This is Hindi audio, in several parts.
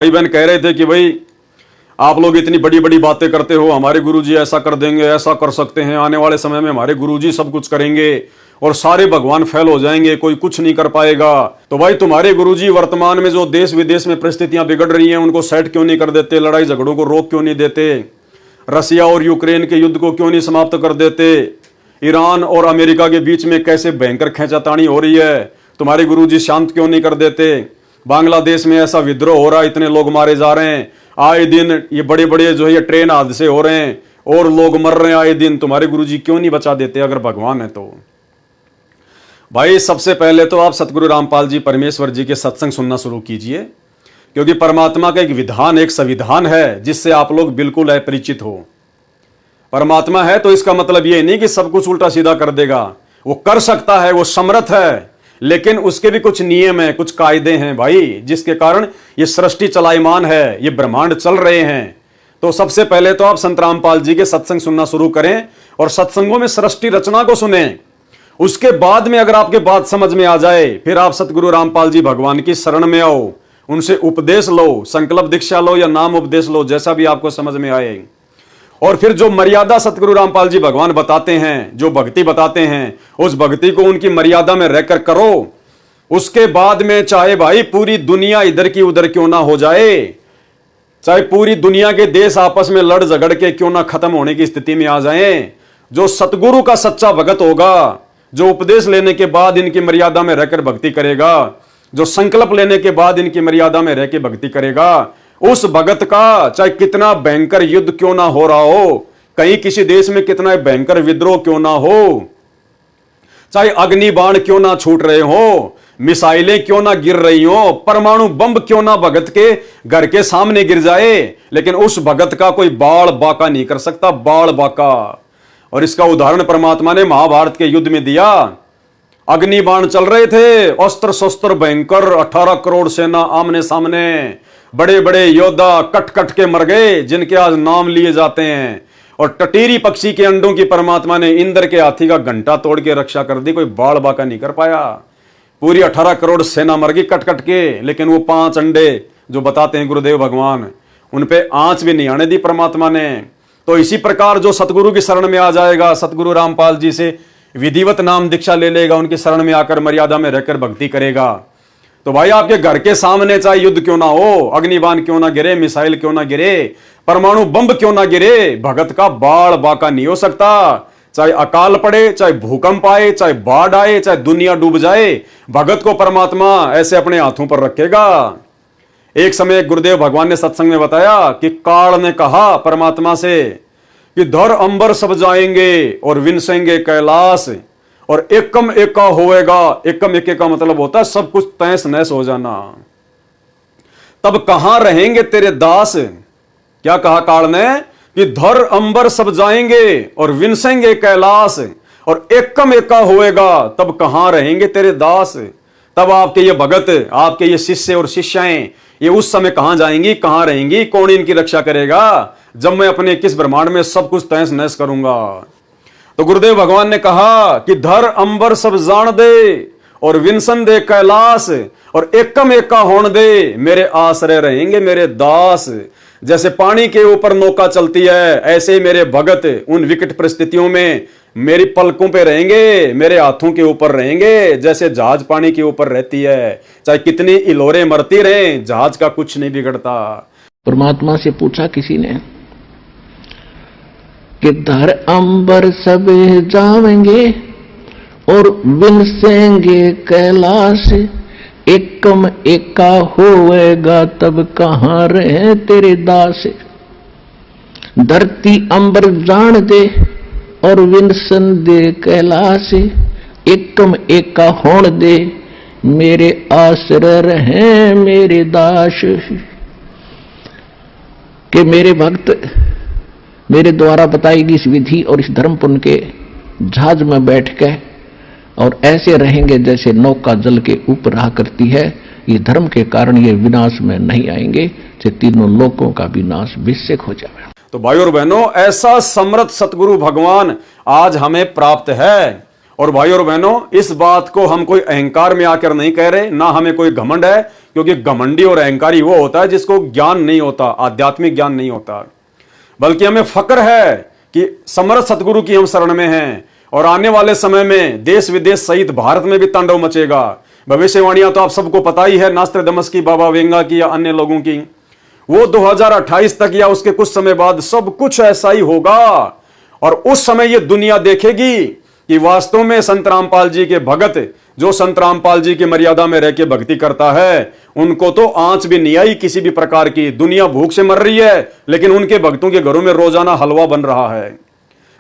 भाई बहन कह रहे थे कि भाई आप लोग इतनी बड़ी बड़ी बातें करते हो, हमारे गुरुजी ऐसा कर देंगे, ऐसा कर सकते हैं, आने वाले समय में हमारे गुरुजी सब कुछ करेंगे और सारे भगवान फेल हो जाएंगे, कोई कुछ नहीं कर पाएगा। तो भाई तुम्हारे गुरुजी वर्तमान में जो देश विदेश में परिस्थितियां बिगड़ रही हैं उनको सेट क्यों नहीं कर देते, लड़ाई झगड़ों को रोक क्यों नहीं देते, रसिया और यूक्रेन के युद्ध को क्यों नहीं समाप्त कर देते, ईरान और अमेरिका के बीच में कैसे भयंकर खींचातानी हो रही है, तुम्हारे गुरुजी शांत क्यों नहीं कर देते, बांग्लादेश में ऐसा विद्रोह हो रहा है, इतने लोग मारे जा रहे हैं, आए दिन ये बड़े बड़े जो है ये ट्रेन हादसे हो रहे हैं और लोग मर रहे हैं आए दिन, तुम्हारे गुरुजी क्यों नहीं बचा देते अगर भगवान है तो। भाई सबसे पहले तो आप सतगुरु रामपाल जी परमेश्वर जी के सत्संग सुनना शुरू कीजिए, क्योंकि परमात्मा का एक विधान, एक संविधान है जिससे आप लोग बिल्कुल अपरिचित हो। परमात्मा है तो इसका मतलब ये नहीं कि सब कुछ उल्टा सीधा कर देगा, वो कर सकता है, वो समर्थ है, लेकिन उसके भी कुछ नियम हैं, कुछ कायदे हैं भाई, जिसके कारण ये सृष्टि चलायमान है, ये ब्रह्मांड चल रहे हैं। तो सबसे पहले तो आप संत रामपाल जी के सत्संग सुनना शुरू करें और सत्संगों में सृष्टि रचना को सुने। उसके बाद में अगर आपके बात समझ में आ जाए फिर आप सतगुरु रामपाल जी भगवान की शरण में आओ, उनसे उपदेश लो, संकल्प दीक्षा लो या नाम उपदेश लो, जैसा भी आपको समझ में आए। और फिर जो मर्यादा सतगुरु रामपाल जी भगवान बताते हैं, जो भक्ति बताते हैं, उस भक्ति को उनकी मर्यादा में रहकर करो। उसके बाद में चाहे भाई पूरी दुनिया इधर की उधर क्यों ना हो जाए, चाहे पूरी दुनिया के देश आपस में लड़ झगड़ के क्यों ना खत्म होने की स्थिति में आ जाएं, जो सतगुरु का सच्चा भगत होगा, जो उपदेश लेने के बाद इनकी मर्यादा में रहकर भक्ति करेगा, जो संकल्प लेने के बाद इनकी मर्यादा में रह के भक्ति करेगा, उस भगत का चाहे कितना भयंकर युद्ध क्यों ना हो रहा हो, कहीं किसी देश में कितना भयंकर विद्रोह क्यों ना हो, चाहे अग्नि बाण क्यों ना छूट रहे हो, मिसाइलें क्यों ना गिर रही हो, परमाणु बम क्यों ना भगत के घर के सामने गिर जाए, लेकिन उस भगत का कोई बाल बाका नहीं कर सकता, बाल बाका। और इसका उदाहरण परमात्मा ने महाभारत के युद्ध में दिया। अग्नि बाण चल रहे थे, अस्त्र शस्त्र भयंकर, 18 करोड़ सेना आमने सामने, बड़े बड़े योद्धा कट कट के मर गए जिनके आज नाम लिए जाते हैं। और टटीरी पक्षी के अंडों की परमात्मा ने इंद्र के हाथी का घंटा तोड़ के रक्षा कर दी, कोई बाल बाका नहीं कर पाया। पूरी 18 करोड़ सेना मर गई कट कट के, लेकिन वो 5 अंडे जो बताते हैं गुरुदेव भगवान, उन पे आंच भी नहीं आने दी परमात्मा ने। तो इसी प्रकार जो सतगुरु की शरण में आ जाएगा, सतगुरु रामपाल जी से विधिवत नाम दीक्षा ले लेगा, उनकी शरण में आकर मर्यादा में रहकर भक्ति करेगा, तो भाई आपके घर के सामने चाहे युद्ध क्यों ना हो, अग्निबाण क्यों ना गिरे, मिसाइल क्यों ना गिरे, परमाणु बम क्यों ना गिरे, भगत का बाल बाका नहीं हो सकता। चाहे अकाल पड़े, चाहे भूकंप आए, चाहे बाढ़ आए, चाहे दुनिया डूब जाए, भगत को परमात्मा ऐसे अपने हाथों पर रखेगा। एक समय गुरुदेव भगवान ने सत्संग में बताया कि काल ने कहा परमात्मा से कि धर अंबर सब जाएंगे और विनसेंगे कैलाश, और एकम एका होएगा। एकम एके का मतलब होता है सब कुछ तैस नैस हो जाना। तब कहां रहेंगे तेरे दास, क्या कहा काल ने कि धर अंबर सब जाएंगे और विनसेंगे कैलाश, और एकम एका होएगा, तब कहां रहेंगे तेरे दास। तब आपके ये भगत, आपके ये शिष्य और शिष्याएं, ये उस समय कहां जाएंगी, कहां रहेंगी, कौन इनकी रक्षा करेगा, जब मैं अपने किस ब्रह्मांड में सब कुछ तैस नैस करूंगा। तो गुरुदेव भगवान ने कहा कि धर अंबर सब जान दे और विंसन दे कैलाश, और एकम एका होन दे, मेरे आश्रय रहेंगे मेरे दास। जैसे पानी के ऊपर नौका चलती है, ऐसे ही मेरे भगत उन विकट परिस्थितियों में मेरी पलकों पे रहेंगे, मेरे हाथों के ऊपर रहेंगे, जैसे जहाज पानी के ऊपर रहती है, चाहे कितनी इलोरे मरती रहे, जहाज का कुछ नहीं बिगड़ता। परमात्मा से पूछा किसी ने कि धर अंबर सब जावेंगे और विनसेंगे कैलाश, एकम एका होएगा, तब कहां रहे तेरे दास। धरती अंबर जान दे और विनसन दे कैलाश, एकम एका होण दे, मेरे आश्रय रहे मेरे दास। कि मेरे भक्त मेरे द्वारा बताई गई इस विधि और इस धर्म पुण्य के जहाज में बैठ के और ऐसे रहेंगे जैसे नौका जल के ऊपर रहा करती है। ये धर्म के कारण ये विनाश में नहीं आएंगे, से तीनों लोकों का विनाश विषेक हो जाए। तो भाई और बहनों, ऐसा समर्थ सतगुरु भगवान आज हमें प्राप्त है और भाई और बहनों, इस बात को हम कोई अहंकार में आकर नहीं कह रहे, ना हमें कोई घमंड है, क्योंकि घमंडी और अहंकारी वो होता है जिसको ज्ञान नहीं होता, आध्यात्मिक ज्ञान नहीं होता। बल्कि हमें फक्र है कि समर्थ सतगुरु की हम शरण में हैं, और आने वाले समय में देश विदेश सहित भारत में भी तांडव मचेगा। भविष्यवाणियां तो आप सबको पता ही है, नास्त्रदमस की, बाबा वेंगा की या अन्य लोगों की। वो 2028 तक या उसके कुछ समय बाद सब कुछ ऐसा ही होगा, और उस समय ये दुनिया देखेगी कि वास्तव में संत रामपाल जी के भगत, जो संत रामपाल जी की मर्यादा में रह के भक्ति करता है, उनको तो आंच भी नहीं आई किसी भी प्रकार की। दुनिया भूख से मर रही है, लेकिन उनके भक्तों के घरों में रोजाना हलवा बन रहा है।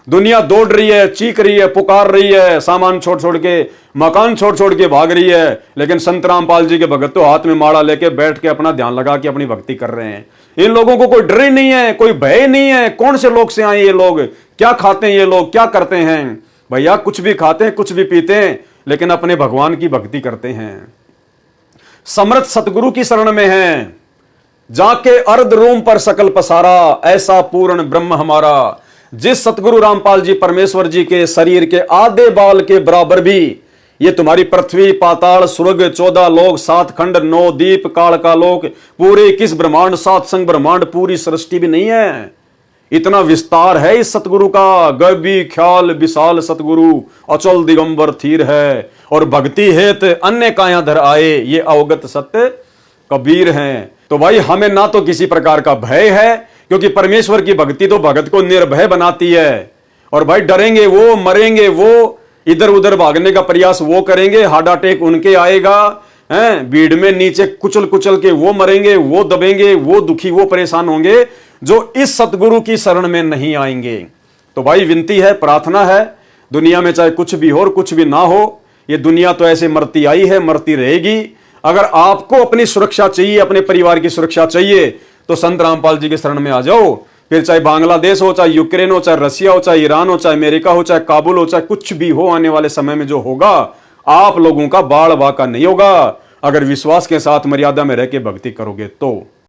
दुनिया दौड़ रही है, चीख रही है, पुकार रही है, सामान छोड़ छोड़ के, मकान छोड़ छोड़ के भाग रही है, लेकिन संत रामपाल जी के भगत तो हाथ में माला लेके बैठ के अपना ध्यान लगा के अपनी भक्ति कर रहे हैं। इन लोगों को कोई डर ही नहीं है, कोई भय नहीं है। कौन से लोग से आए ये लोग, क्या खाते हैं ये लोग, क्या करते हैं? भैया कुछ भी खाते हैं, कुछ भी पीते हैं, लेकिन अपने भगवान की भक्ति करते हैं। समर्थ सतगुरु की शरण में हैं, जाके अर्ध रोम पर सकल पसारा, ऐसा पूर्ण ब्रह्म हमारा। जिस सतगुरु रामपाल जी परमेश्वर जी के शरीर के आधे बाल के बराबर भी ये तुम्हारी पृथ्वी, पाताल, स्वर्ग, 14 लोक, 7 खंड, 9 दीप, काल का लोक, पूरे 21 ब्रह्मांड, 7 संग ब्रह्मांड, पूरी सृष्टि भी नहीं है। इतना विस्तार है इस सतगुरु का। गभी ख्याल विशाल सतगुरु, अचल दिगंबर थीर है, और भक्ति हेत अन्य काया धर आए, ये अवगत सत्य कबीर हैं। तो भाई हमें ना तो किसी प्रकार का भय है, क्योंकि परमेश्वर की भक्ति तो भगत को निर्भय बनाती है। और भाई डरेंगे वो, मरेंगे वो, इधर उधर भागने का प्रयास वो करेंगे, हार्ट अटैक उनके आएगा, हैं भीड़ में नीचे कुचल कुचल के वो मरेंगे, वो दबेंगे, वो दुखी, वो परेशान होंगे, जो इस सतगुरु की शरण में नहीं आएंगे। तो भाई विनती है, प्रार्थना है, दुनिया में चाहे कुछ भी हो और कुछ भी ना हो, ये दुनिया तो ऐसे मरती आई है, मरती रहेगी। अगर आपको अपनी सुरक्षा चाहिए, अपने परिवार की सुरक्षा चाहिए, तो संत रामपाल जी के शरण में आ जाओ। फिर चाहे बांग्लादेश हो, चाहे यूक्रेन हो, चाहे रशिया हो, चाहे ईरान हो, चाहे अमेरिका हो, चाहे काबुल हो, चाहे कुछ भी हो, आने वाले समय में जो होगा आप लोगों का बाढ़ बाका नहीं होगा, अगर विश्वास के साथ मर्यादा में रह के भक्ति करोगे तो।